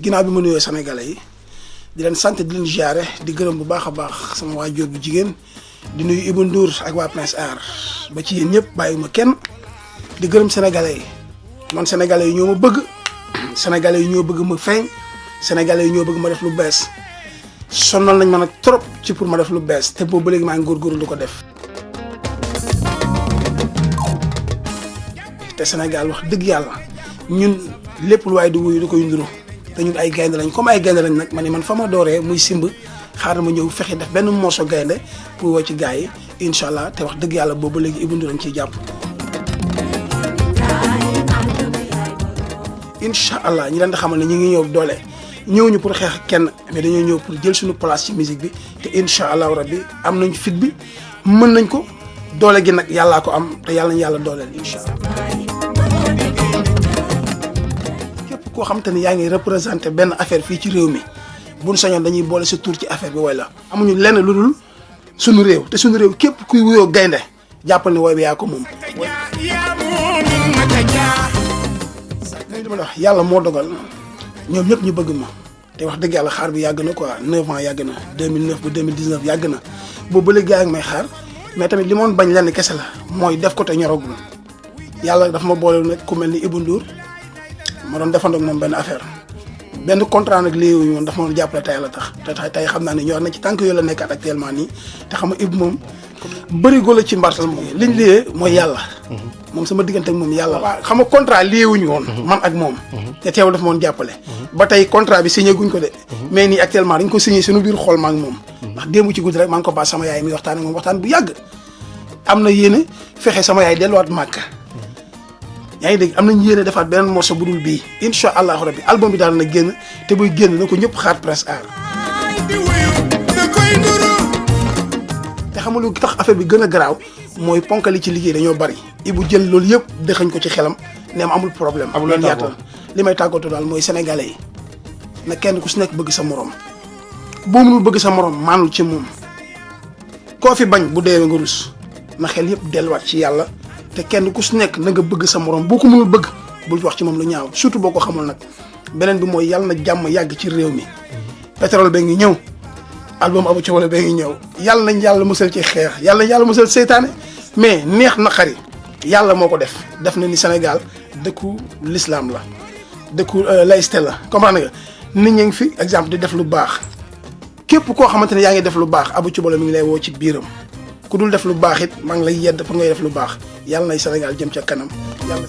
ginnaaw bi ma nuyoo Sénégalais yi di leen sant di leen ziare di gërëm bu baax a baax sama waajur bu jigéen di nuyu Ibou Ndour ak waa Prince Art ba ci yéen ñëpp bàyyiwuma kenn di gërëm Sénégalais yi man Sénégalais yi ñoo ma bëgg Sénégalais yi ñoo bëgg ma feeñ Sénégalais yi ñoo bëgg ma def lu bees sonal nañ ma nag trop ci pour ma def lu bees te boobu ba léegi maa ngi góorgóorlu lu ko def. te Sénégal wax dëgg yàlla ñun lépp lu waay di wuyu da koy nduru te ñun ay gaynde lañ comme ay gaynde lañ nag ma ne man fa ma dooree muy simb xaaral ma ñëw fexe def benn morceau gaynde pour woo ci gars yi incha allah te wax dëgg yàlla boobu ba léegi Ibou Ndour dañ ciy jàpp. incha allah ñi leen di xamal ne ñu ngi ñëw doole ñëwuñu pour xeex kenn mais dañoo ñëw pour jël suñu place ci musique bi te incha allahu rabbi am nañ fit bi mën nañ ko doole gi nag yàllaa ko am te yàlla nañ yàlla dooleel incha allah. képp koo xam te ne yaa ngi représenté benn affaire fii ci réew mi buñ sañoon dañuy boole sa tur ci affaire bi woy la amuñu lenn lu dul suñu réew te suñu réew képp kuy wuyoo gaynde jàppal ni woy bi yaa ko moom. dama wax yàlla moo dogal ñoom ñëpp ñu bëgg ma te wax dëgg yàlla xaar bi yàgg na quoi 9 ans yàgg na 2009 ba 2019 yàgg na boobu ba léegi gaa ngi may xaar mais tamit li moon bañ lenn kese la mooy def ko te ñoragul yàlla dafa ma boole nag ku mel ni Ibou Ndour ma doon defandoo ak moom benn affaire benn contrat nag léegi woon dafa ma doon jàppale te yàlla tax te tey xam naa ne ñor na ci tànk yooyu la nekkaat actuellement nii te xam nga Ibou moom bëri góor ci mbartal moom liñ liyee mooy yàlla. moom sama diggante ak moom yàlla la. xam nga contrat lié wuñu woon. man ak moom. te teewul dafa moon jàppale. ba tey contrat bi signé guñ ko de. mais nii actuellement dañ ko signé suñu biir xool ma ak moom. ndax démb ci guddi rek maa ngi ko baas sama yaay mi waxtaan ak moom waxtaan bu yàgg. am na yéene fexe sama yaay delluwaat Màkka. yaa ngi dégg am nañ yéene defaat beneen morceau bu dul bii incha allahu rabbi album bi daal na génn te buy génn na ko ñëpp xaar Prince Art. te xam nga lu tax affaire bi gën a garaaw mooy ponkali ci liggéey dañoo bari Ibou jël loolu yëpp dëxañ ko ci xelam ne amul problème. amul leen yaatal li may tàggatoo daal mooy sénégalais yi na kenn ku si nekk bëgg sa morom boo mënul bëgg sa morom maanul ci moom koo fi bañ bu deewee nga rus na xel yëpp delluwaat ci yàlla te kenn ku si nekk na nga bëgg sa morom boo ko mënul bëgg bul wax ci moom lu ñaaw surtout boo ko xamul nag beneen bi mooy yàlla na jàmm yàgg ci réew mi pétrole ba ngi ñëw. album Abou Thiobale bee ngi ñëw yàlla nañ yàlla musal ci xeex yàlla nañ yàlla musal seytaane mais neex na xari yàlla moo ko def na ni Sénégal dëkku l'islam la dëkku laïcité la comprendre nga nit ñi ngi fi exemple di def lu baax képp koo xamante ne yaa ngi def lu baax Abou Thiobale mi ngi lay woo ci biiram ku dul def lu baax it maa ngi lay yedd pour ngay def lu baax yàlla nay Sénégal jëm ca kanam yàlla